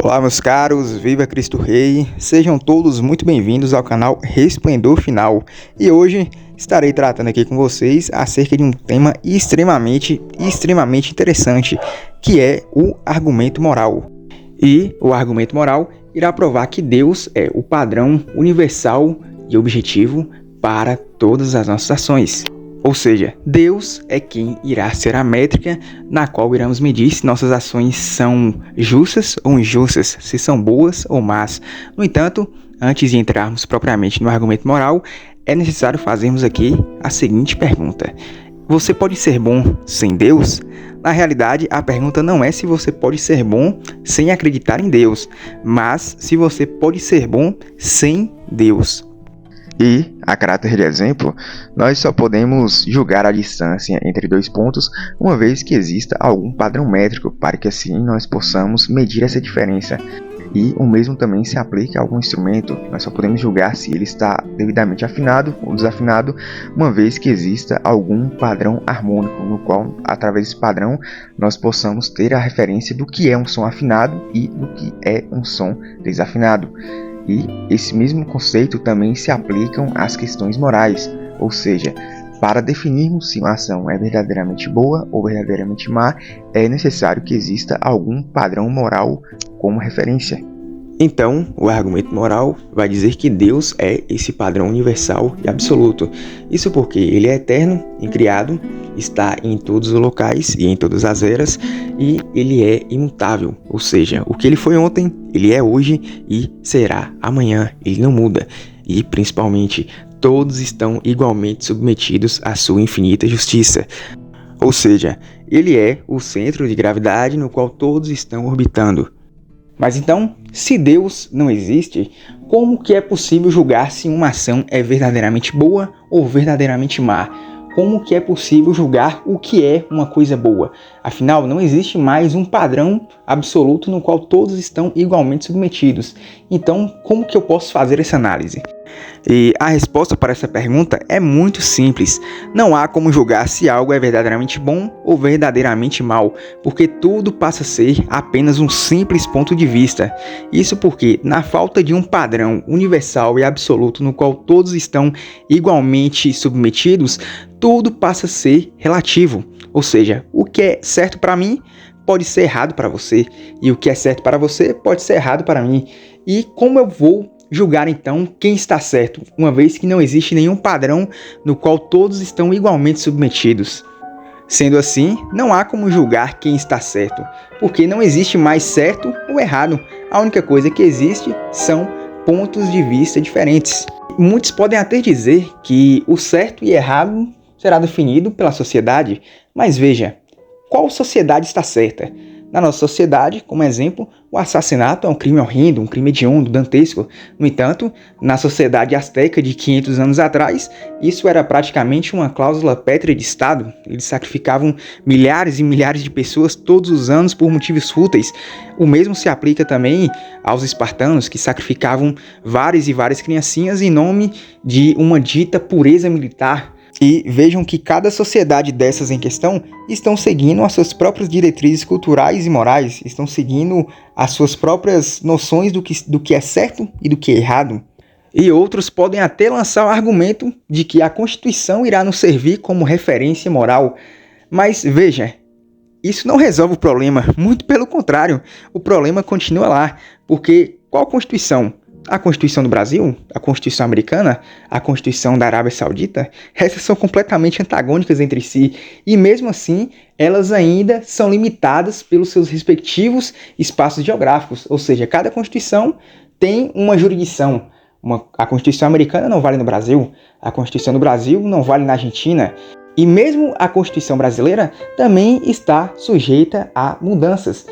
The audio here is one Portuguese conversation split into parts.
Olá, meus caros, viva Cristo Rei, sejam todos muito bem-vindos ao canal Resplendor Final. E hoje estarei tratando aqui com vocês acerca de um tema extremamente interessante, que é o argumento moral. E o argumento moral irá provar que Deus é o padrão universal e objetivo para todas as nossas ações. Ou seja, Deus é quem irá ser a métrica na qual iremos medir se nossas ações são justas ou injustas, se são boas ou más. No entanto, antes de entrarmos propriamente no argumento moral, é necessário fazermos aqui a seguinte pergunta: você pode ser bom sem Deus? Na realidade, a pergunta não é se você pode ser bom sem acreditar em Deus, mas se você pode ser bom sem Deus. E, a caráter de exemplo, nós só podemos julgar a distância entre dois pontos uma vez que exista algum padrão métrico para que assim nós possamos medir essa diferença. E o mesmo também se aplica a algum instrumento, nós só podemos julgar se ele está devidamente afinado ou desafinado, uma vez que exista algum padrão harmônico, no qual, através desse padrão, nós possamos ter a referência do que é um som afinado e do que é um som desafinado. E esse mesmo conceito também se aplicam às questões morais, ou seja, para definirmos se uma ação é verdadeiramente boa ou verdadeiramente má, é necessário que exista algum padrão moral como referência. Então, o argumento moral vai dizer que Deus é esse padrão universal e absoluto. Isso porque Ele é eterno e criado, está em todos os locais e em todas as eras, e Ele é imutável. Ou seja, o que Ele foi ontem, Ele é hoje e será amanhã. Ele não muda. E, principalmente, todos estão igualmente submetidos à sua infinita justiça. Ou seja, Ele é o centro de gravidade no qual todos estão orbitando. Mas então, se Deus não existe, como que é possível julgar se uma ação é verdadeiramente boa ou verdadeiramente má? Como que é possível julgar o que é uma coisa boa? Afinal, não existe mais um padrão absoluto no qual todos estão igualmente submetidos. Então, como que eu posso fazer essa análise? E a resposta para essa pergunta é muito simples. Não há como julgar se algo é verdadeiramente bom ou verdadeiramente mal, porque tudo passa a ser apenas um simples ponto de vista. Isso porque, na falta de um padrão universal e absoluto no qual todos estão igualmente submetidos, tudo passa a ser relativo. Ou seja, o que é certo para mim pode ser errado para você, e o que é certo para você pode ser errado para mim. E como eu vou julgar então quem está certo, uma vez que não existe nenhum padrão no qual todos estão igualmente submetidos? Sendo assim, não há como julgar quem está certo, porque não existe mais certo ou errado. A única coisa que existe são pontos de vista diferentes. Muitos podem até dizer que o certo e errado será definido pela sociedade, mas veja, qual sociedade está certa? Na nossa sociedade, como exemplo, o assassinato é um crime horrendo, um crime hediondo, dantesco. No entanto, na sociedade asteca de 500 anos atrás, isso era praticamente uma cláusula pétrea de Estado. Eles sacrificavam milhares e milhares de pessoas todos os anos por motivos fúteis. O mesmo se aplica também aos espartanos, que sacrificavam várias e várias criancinhas em nome de uma dita pureza militar. E vejam que cada sociedade dessas em questão estão seguindo as suas próprias diretrizes culturais e morais, estão seguindo as suas próprias noções do que é certo e do que é errado. E outros podem até lançar o argumento de que a Constituição irá nos servir como referência moral. Mas veja, isso não resolve o problema, muito pelo contrário, o problema continua lá, porque qual Constituição? A Constituição do Brasil, a Constituição americana, a Constituição da Arábia Saudita, essas são completamente antagônicas entre si e mesmo assim elas ainda são limitadas pelos seus respectivos espaços geográficos, ou seja, cada Constituição tem uma jurisdição. A Constituição americana não vale no Brasil, a Constituição do Brasil não vale na Argentina e mesmo a Constituição brasileira também está sujeita a mudanças.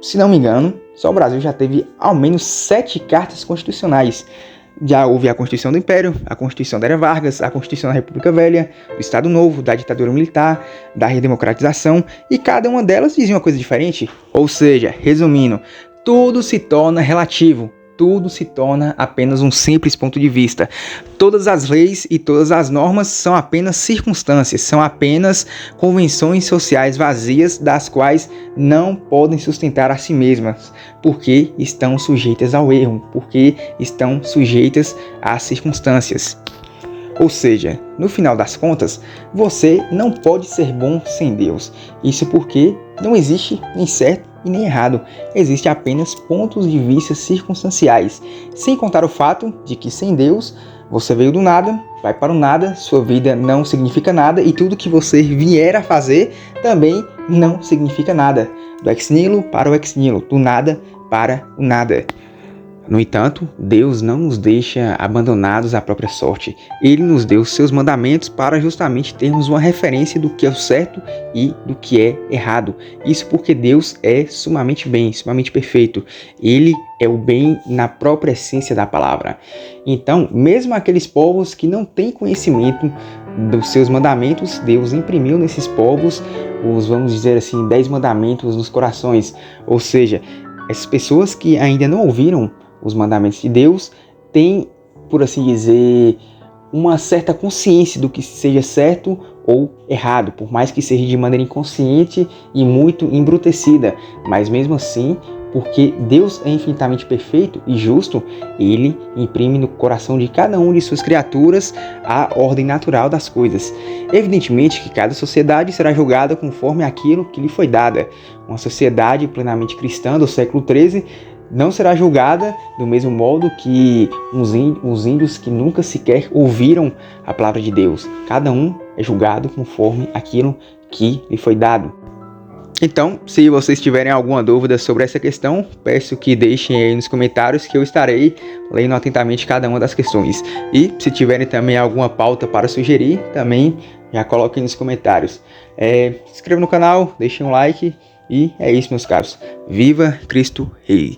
Se não me engano, só o Brasil já teve ao menos 7 cartas constitucionais. Já houve a Constituição do Império, a Constituição da Era Vargas, a Constituição da República Velha, do Estado Novo, da ditadura militar, da redemocratização, e cada uma delas dizia uma coisa diferente. Ou seja, resumindo, tudo se torna relativo. tudo se torna apenas um simples ponto de vista. Todas as leis e todas as normas são apenas circunstâncias, são apenas convenções sociais vazias, das quais não podem sustentar a si mesmas, porque estão sujeitas ao erro, porque estão sujeitas às circunstâncias. Ou seja, no final das contas, você não pode ser bom sem Deus. Isso porque não existe nem certo e nem errado. Existem apenas pontos de vista circunstanciais. Sem contar o fato de que sem Deus, você veio do nada, vai para o nada, sua vida não significa nada e tudo que você vier a fazer também não significa nada. Do ex nihilo para o ex nihilo, do nada para o nada. No entanto, Deus não nos deixa abandonados à própria sorte. Ele nos deu seus mandamentos para justamente termos uma referência do que é o certo e do que é errado. Isso porque Deus é sumamente bem, sumamente perfeito. Ele é o bem na própria essência da palavra. Então, mesmo aqueles povos que não têm conhecimento dos seus mandamentos, Deus imprimiu nesses povos os, vamos dizer assim, 10 mandamentos nos corações. Ou seja, essas pessoas que ainda não ouviram os mandamentos de Deus têm, por assim dizer, uma certa consciência do que seja certo ou errado, por mais que seja de maneira inconsciente e muito embrutecida, mas mesmo assim, porque Deus é infinitamente perfeito e justo, Ele imprime no coração de cada um de suas criaturas a ordem natural das coisas. Evidentemente que cada sociedade será julgada conforme aquilo que lhe foi dada. Uma sociedade plenamente cristã do século XIII não será julgada do mesmo modo que os índios que nunca sequer ouviram a palavra de Deus. Cada um é julgado conforme aquilo que lhe foi dado. Então, se vocês tiverem alguma dúvida sobre essa questão, peço que deixem aí nos comentários que eu estarei lendo atentamente cada uma das questões. E se tiverem também alguma pauta para sugerir, também já coloquem nos comentários. Se inscrevam no canal, deixem um like e é isso, meus caros. Viva Cristo Rei!